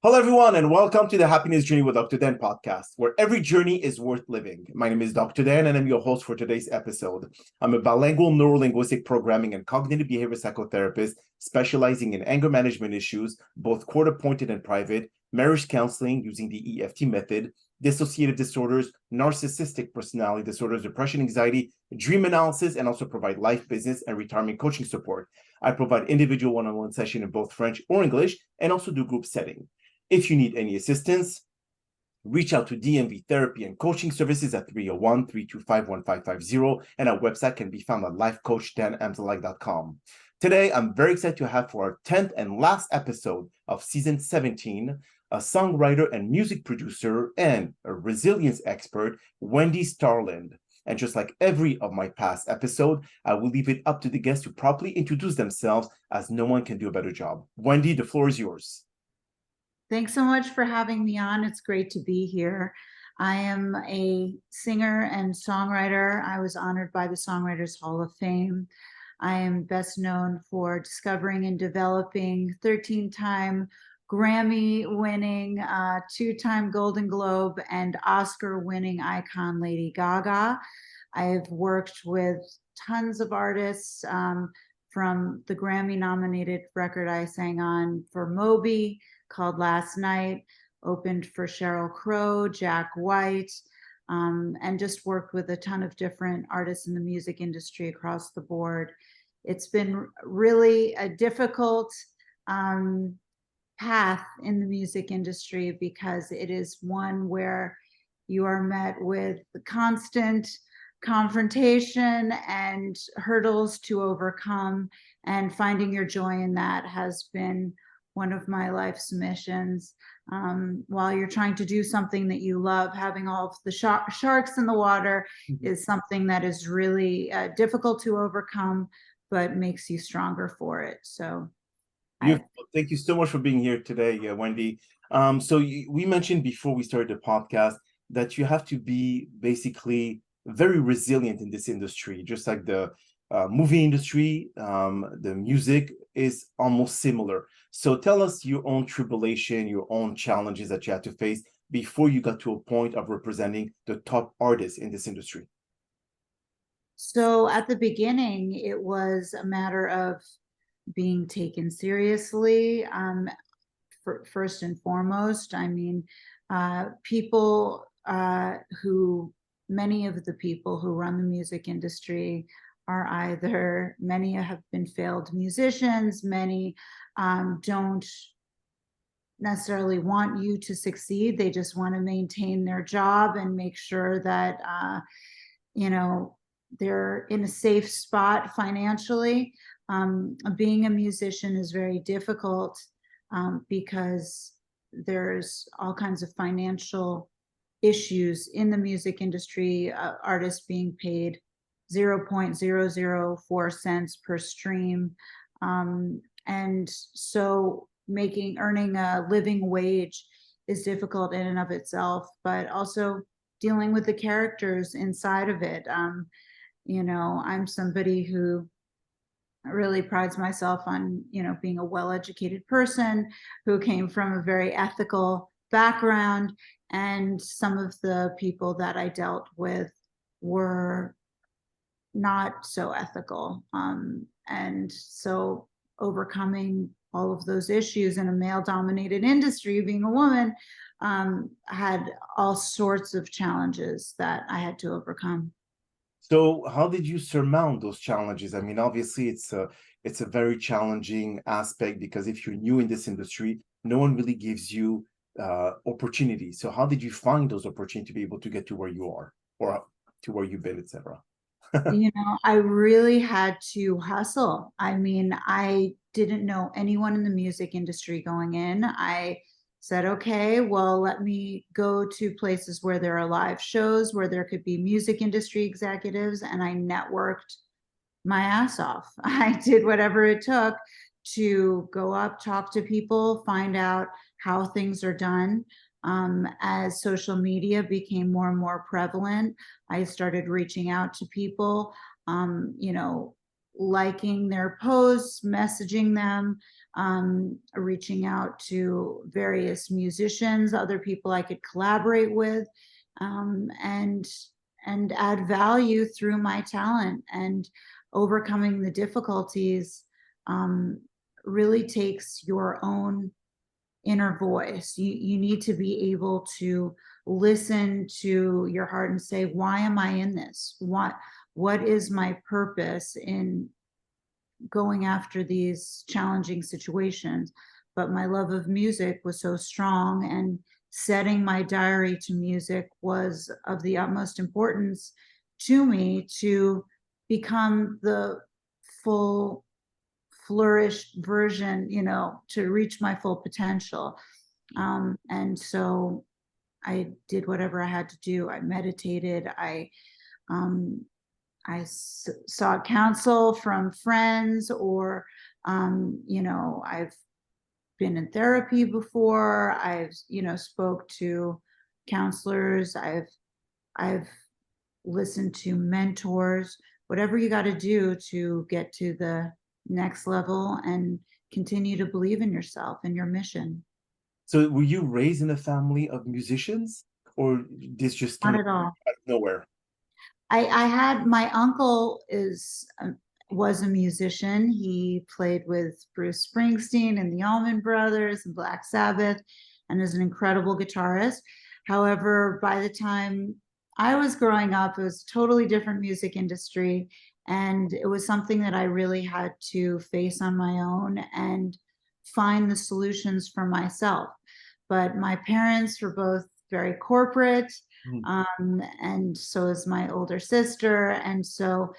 Hello, everyone, and welcome to the Happiness Journey with Dr. Dan podcast, where every journey is worth living. My name is Dr. Dan, and I'm your host for today's episode. I'm a bilingual neurolinguistic programming and cognitive behavior psychotherapist specializing in anger management issues, both court-appointed and private, marriage counseling using the Ep10 method, dissociative disorders, narcissistic personality disorders, depression, anxiety, dream analysis, and also provide life, business, and retirement coaching support. I provide individual one-on-one session in both French or English, and also do group setting. If you need any assistance, reach out to DMV Therapy and Coaching Services at 301-325-1550, and our website can be found at lifecoachdanamzalike.com. Today, I'm very excited to have for our 10th and last episode of Season 17, a songwriter and music producer and a resilience expert, Wendy Starland. And just like every of my past episode, I will leave it up to the guests to properly introduce themselves, as no one can do a better job. Wendy, the floor is yours. Thanks so much for having me on. It's great to be here. I am a singer and songwriter. I was honored by the Songwriters Hall of Fame. I am best known for discovering and developing 13-time Grammy-winning, two-time Golden Globe and Oscar-winning icon Lady Gaga. I have worked with tons of artists, from the Grammy-nominated record I sang on for Moby, called Last Night, opened for Sheryl Crow, Jack White, and just worked with a ton of different artists in the music industry across the board. It's been really a difficult path in the music industry because it is one where you are met with constant confrontation and hurdles to overcome, and finding your joy in that has been one of my life's missions. While you're trying to do something that you love, having all of the sharks in the water is something that is really difficult to overcome, but makes you stronger for it. So thank you so much for being here today, Wendy. We mentioned before we started the podcast that you have to be basically very resilient in this industry, just like the movie industry. The music is almost similar. So tell us your own tribulation, your own challenges that you had to face before you got to a point of representing the top artists in this industry. So at the beginning, it was a matter of being taken seriously. First and foremost, I mean, many of the people who run the music industry are many have been failed musicians, many don't necessarily want you to succeed. They just want to maintain their job and make sure that, they're in a safe spot financially. Being a musician is very difficult because there's all kinds of financial issues in the music industry, artists being paid 0.004 cents per stream. And so earning a living wage is difficult in and of itself, but also dealing with the characters inside of it. I'm somebody who really prides myself on, being a well-educated person who came from a very ethical background, and some of the people that I dealt with were not so ethical. And so overcoming all of those issues in a male-dominated industry, being a woman, had all sorts of challenges that I had to overcome. So how did you surmount those challenges? I mean, obviously it's a very challenging aspect, because if you're new in this industry, no one really gives you opportunities. So how did you find those opportunities to be able to get to where you are, or to where you've been, etc.? I really had to hustle. I mean, I didn't know anyone in the music industry going in. I said, okay, well, let me go to places where there are live shows, where there could be music industry executives, and I networked my ass off. I did whatever it took to go up, talk to people, find out how things are done. As social media became more and more prevalent, I started reaching out to people, liking their posts, messaging them, reaching out to various musicians, other people I could collaborate with, and add value through my talent. And overcoming the difficulties really takes your own inner voice. You need to be able to listen to your heart and say, why am I in this? What is my purpose in going after these challenging situations? But my love of music was so strong, and setting my diary to music was of the utmost importance to me to become the full flourished version, to reach my full potential. And so I did whatever I had to do. I meditated. Um, sought counsel from friends, or I've been in therapy before. I've spoke to counselors. I've listened to mentors. Whatever you got to do to get to the next level and continue to believe in yourself and your mission. So were you raised in a family of musicians, or this just Not kind of at all. out of nowhere? I had my uncle was a musician. He played with Bruce Springsteen and the Allman Brothers and Black Sabbath, and is an incredible guitarist. However, by the time I was growing up, it was a totally different music industry, and it was something that I really had to face on my own and find the solutions for myself. But my parents were both very corporate, and so is my older sister. And so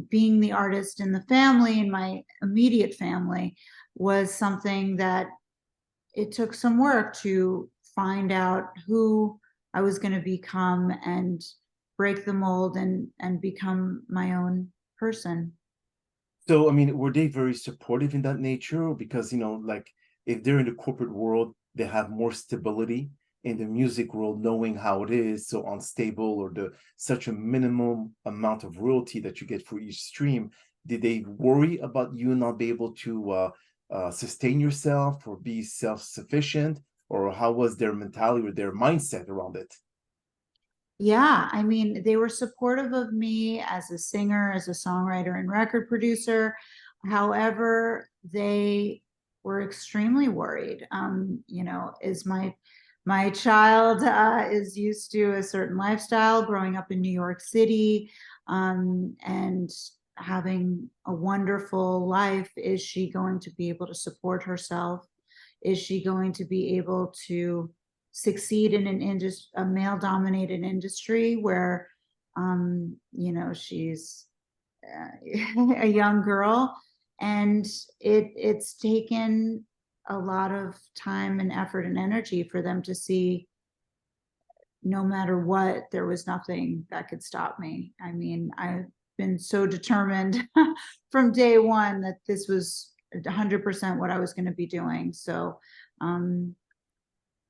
being the artist in the family, in my immediate family, was something that it took some work to find out who I was going to become and break the mold and become my own person. So, I mean, were they very supportive in that nature? Because, like if they're in the corporate world, they have more stability. In the music world, knowing how it is so unstable, or the such a minimum amount of royalty that you get for each stream, did they worry about you not be able to sustain yourself or be self-sufficient? Or how was their mentality or their mindset around it? Yeah, I mean, they were supportive of me as a singer, as a songwriter and record producer. However, they were extremely worried. Is my child is used to a certain lifestyle growing up in New York City, and having a wonderful life. Is she going to be able to support herself? Is she going to be able to succeed in a male-dominated industry where, she's a young girl, and it's taken a lot of time and effort and energy for them to see, no matter what, there was nothing that could stop me. I mean, I've been so determined from day one that this was 100% what I was going to be doing. So,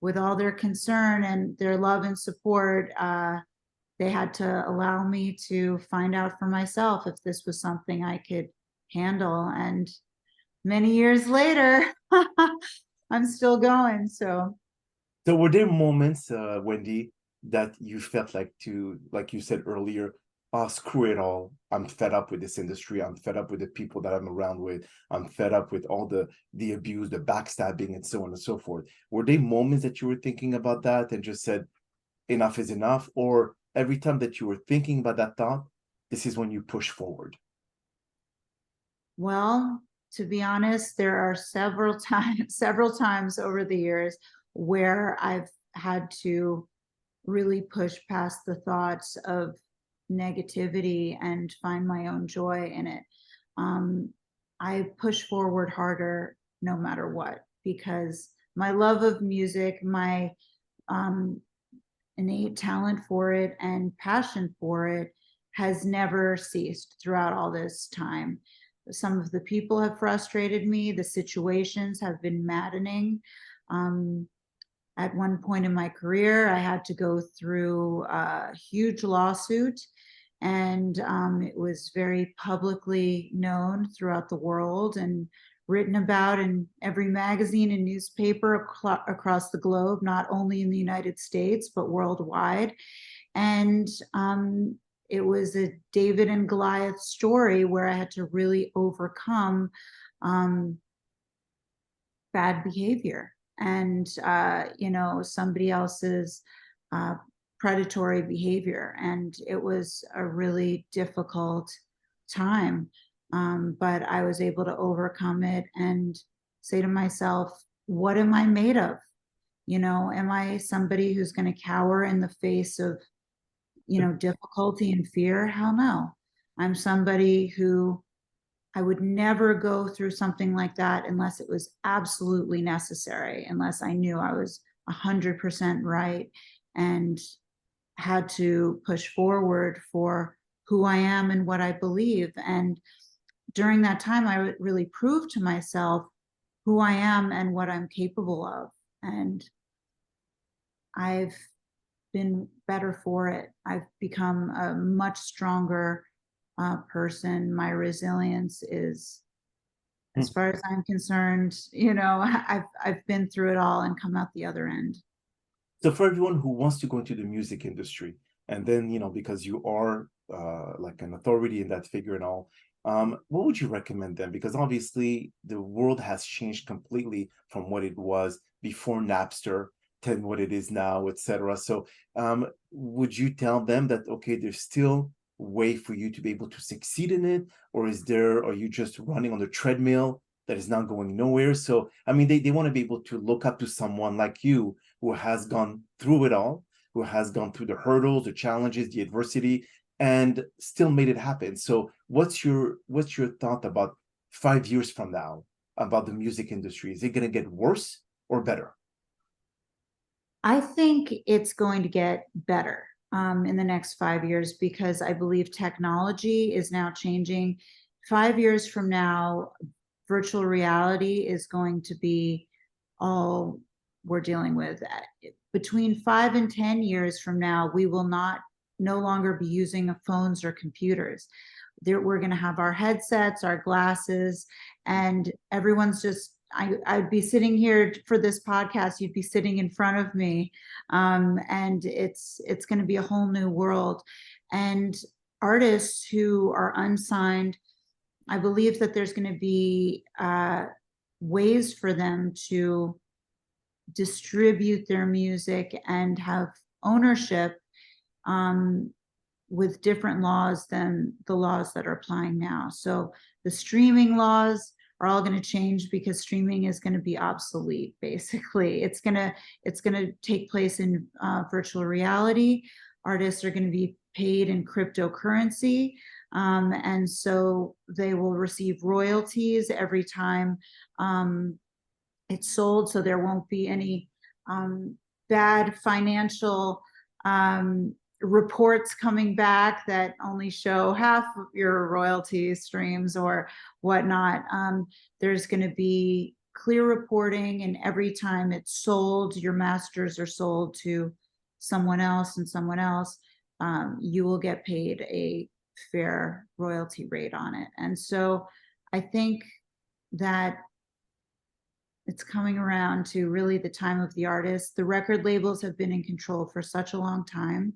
with all their concern and their love and support, they had to allow me to find out for myself if this was something I could handle. And many years later, I'm still going. So Were there moments, Wendy, that you felt like you said earlier, oh, screw it all. I'm fed up with this industry. I'm fed up with the people that I'm around with. I'm fed up with all the abuse, the backstabbing, and so on and so forth. Were there moments that you were thinking about that and just said, enough is enough? Or every time that you were thinking about that thought, this is when you push forward? well, to be honest, there are several times over the years where I've had to really push past the thoughts of negativity and find my own joy in it. Um, I push forward harder no matter what, because my love of music, my um, innate talent for it and passion for it has never ceased throughout all this time. Some of the people have frustrated me. The situations have been maddening. Um, at one point in my career, I had to go through a huge lawsuit, and it was very publicly known throughout the world and written about in every magazine and newspaper across the globe, not only in the United States, but worldwide. And it was a David and Goliath story where I had to really overcome bad behavior and, somebody else's predatory behavior. And it was a really difficult time. But I was able to overcome it and say to myself, what am I made of? Am I somebody who's going to cower in the face of, difficulty and fear? Hell no. I'm somebody who I would never go through something like that unless it was absolutely necessary, unless I knew I was 100% right and had to push forward for who I am and what I believe. And during that time, I really proved to myself who I am and what I'm capable of. And I've been better for it. I've become a much stronger person. My resilience is, as far as I'm concerned, I've been through it all and come out the other end. So for everyone who wants to go into the music industry, and then, because you are like an authority in that figure and all, what would you recommend them? Because obviously the world has changed completely from what it was before Napster to what it is now, etc. So would you tell them that, okay, there's still a way for you to be able to succeed in it? Or are you just running on the treadmill that is not going nowhere? So, I mean, they want to be able to look up to someone like you who has gone through it all, who has gone through the hurdles, the challenges, the adversity, and still made it happen. So what's your thought about 5 years from now about the music industry? Is it going to get worse or better? I think it's going to get better in the next 5 years because I believe technology is now changing. 5 years from now, virtual reality is going to be all we're dealing with. Between 5 and 10 years from now, we will no longer be using phones or computers. We're going to have our headsets, our glasses, and everyone's just, I'd be sitting here for this podcast, you'd be sitting in front of me, and it's going to be a whole new world. And artists who are unsigned, I believe that there's going to be ways for them to distribute their music and have ownership with different laws than the laws that are applying now. So the streaming laws are all going to change because streaming is going to be obsolete. Basically, it's going to take place in virtual reality. Artists are going to be paid in cryptocurrency, and so they will receive royalties every time it's sold. So there won't be any bad financial reports coming back that only show half of your royalty streams or whatnot. There's going to be clear reporting, and every time it's sold, your masters are sold to someone else and someone else, you will get paid a fair royalty rate on it. And so I think that it's coming around to really the time of the artist. The record labels have been in control for such a long time.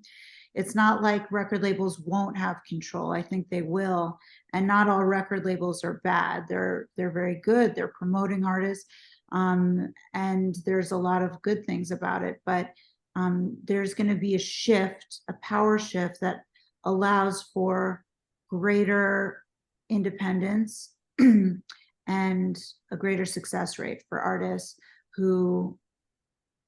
It's not like record labels won't have control. I think they will. And not all record labels are bad. They're very good. They're promoting artists. And there's a lot of good things about it. But there's going to be a shift, a power shift that allows for greater independence and a greater success rate for artists who,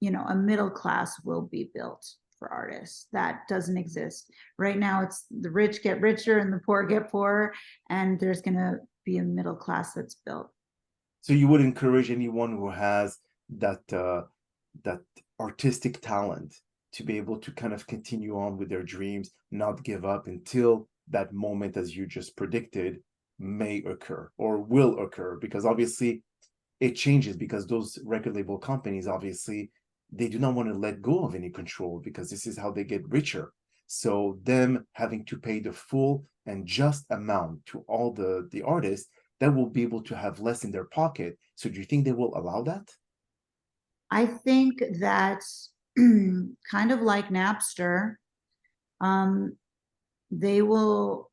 a middle class will be built for artists. That doesn't exist. Right now, it's the rich get richer and the poor get poorer, and there's going to be a middle class that's built. So you would encourage anyone who has that artistic talent to be able to kind of continue on with their dreams, not give up until that moment, as you just predicted, may occur or will occur, because obviously it changes, because those record label companies, obviously, they do not want to let go of any control, because this is how they get richer. So them having to pay the full and just amount to all the artists, that will be able to have less in their pocket. So do you think they will allow that? I think that's kind of like Napster. Um, they will,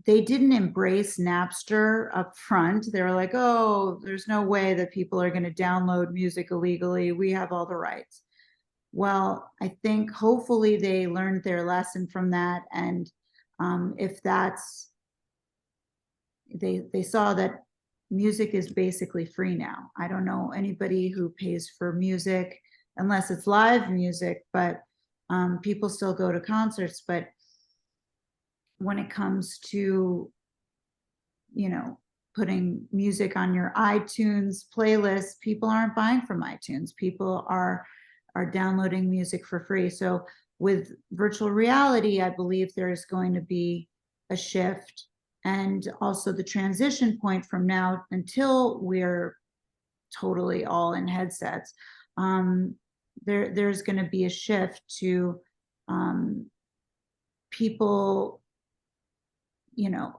they didn't embrace Napster up front. They were like, oh, there's no way that people are going to download music illegally. We have all the rights. Well, I think hopefully they learned their lesson from that. And if that's, they saw that music is basically free now. I don't know anybody who pays for music unless it's live music, but people still go to concerts. But when it comes to, you know, putting music on your iTunes playlist, people aren't buying from iTunes. People are downloading music for free. So with virtual reality, I believe there is going to be a shift, and also the transition point from now until we're totally all in headsets. There's going to be a shift to people, you know,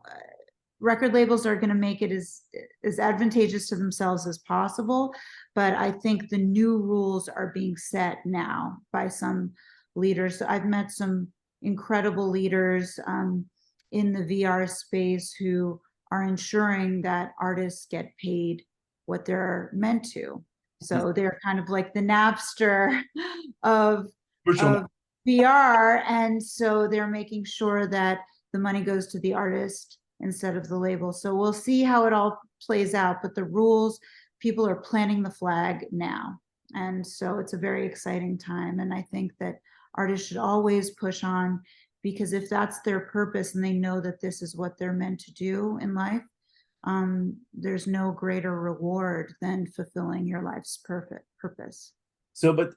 record labels are going to make it as advantageous to themselves as possible. But I think the new rules are being set now by some leaders. So I've met some incredible leaders in the VR space who are ensuring that artists get paid what they're meant to. So they're kind of like the Napster of, Virtual. of VR. And so they're making sure that the money goes to the artist instead of the label. So we'll see how it all plays out. But the rules, people are planting the flag now. And so it's a very exciting time. And I think that artists should always push on, because if that's their purpose and they know that this is what they're meant to do in life, there's no greater reward than fulfilling your life's purpose. So, but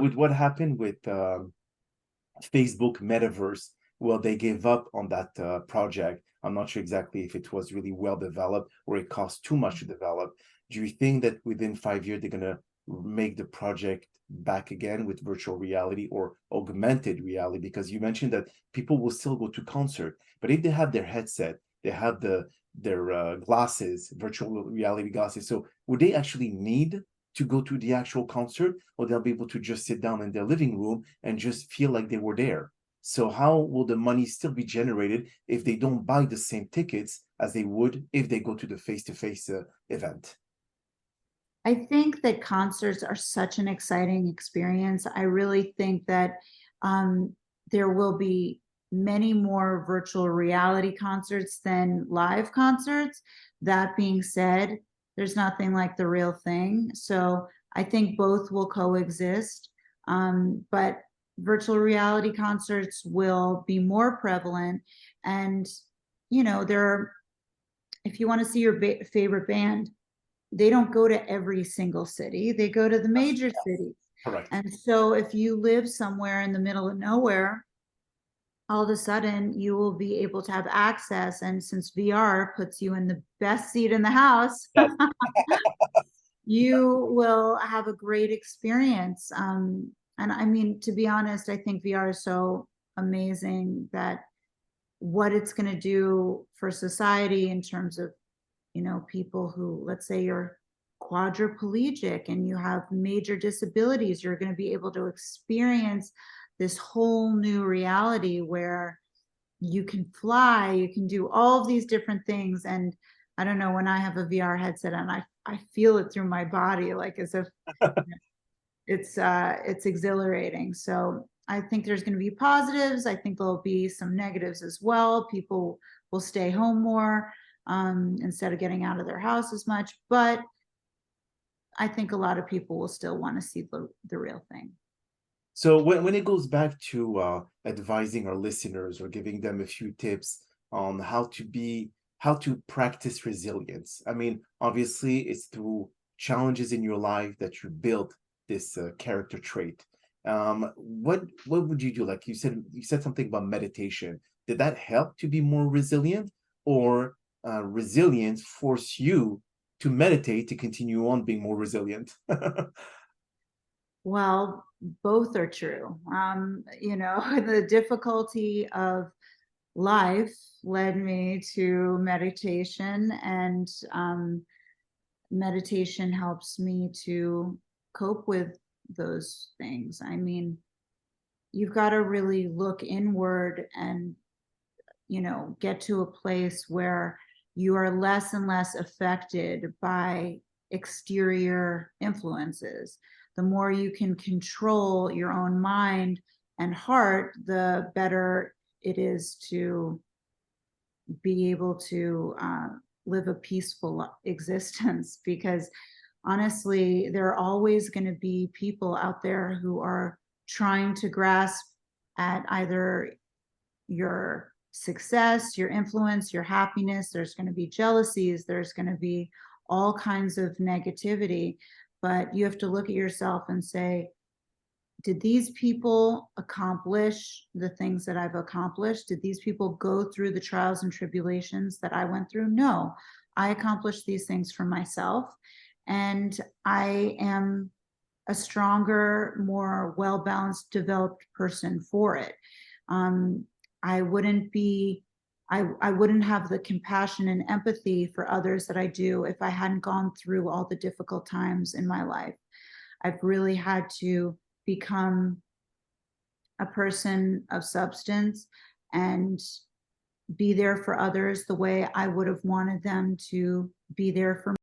with what happened with Facebook Metaverse, well, they gave up on that project. I'm not sure exactly if it was really well developed or it cost too much to develop. Do you think that within 5 years they're going to make the project back again with virtual reality or augmented reality? Because you mentioned that people will still go to concert, but if they have their headset, they have their glasses, virtual reality glasses. So would they actually need to go to the actual concert, or they'll be able to just sit down in their living room and just feel like they were there? So how will the money still be generated if they don't buy the same tickets as they would if they go to the face-to-face event? I think that concerts are such an exciting experience. I really think that there will be many more virtual reality concerts than live concerts. That being said, there's nothing like the real thing. So I think both will coexist. But virtual reality concerts will be more prevalent. And, you know, if you want to see your favorite band, they don't go to every single city. They go to the major cities. Correct. And so if you live somewhere in the middle of nowhere, all of a sudden you will be able to have access. And since VR puts you in the best seat in the house, Yes. you will have a great experience. And I mean, to be honest, I think VR is so amazing that what it's going to do for society in terms of, you know, people who, let's say you're quadriplegic and you have major disabilities, you're going to be able to experience this whole new reality where you can fly, you can do all of these different things. And I don't know, when I have a VR headset and I feel it through my body, like as if it's exhilarating. So I think there's going to be positives. I think there'll be some negatives as well. People will stay home more instead of getting out of their house as much. But I think a lot of people will still want to see the real thing. So when it goes back to advising our listeners or giving them a few tips on how to practice resilience, I mean, obviously it's through challenges in your life that you build this character trait. What would you do? Like you said something about meditation. Did that help to be more resilient, or resilience force you to meditate to continue on being more resilient? Well, both are true. The difficulty of life led me to meditation, and meditation helps me to cope with those things. I mean, you've got to really look inward and, get to a place where you are less and less affected by exterior influences. The more you can control your own mind and heart, the better it is to be able to live a peaceful existence. Because honestly, there are always going to be people out there who are trying to grasp at either your success, your influence, your happiness. There's going to be jealousies, there's going to be all kinds of negativity. But you have to look at yourself and say, did these people accomplish the things that I've accomplished? Did these people go through the trials and tribulations that I went through? No, I accomplished these things for myself. And I am a stronger, more well-balanced, developed person for it. I wouldn't be, I wouldn't have the compassion and empathy for others that I do if I hadn't gone through all the difficult times in my life. I've really had to become a person of substance and be there for others the way I would have wanted them to be there for me.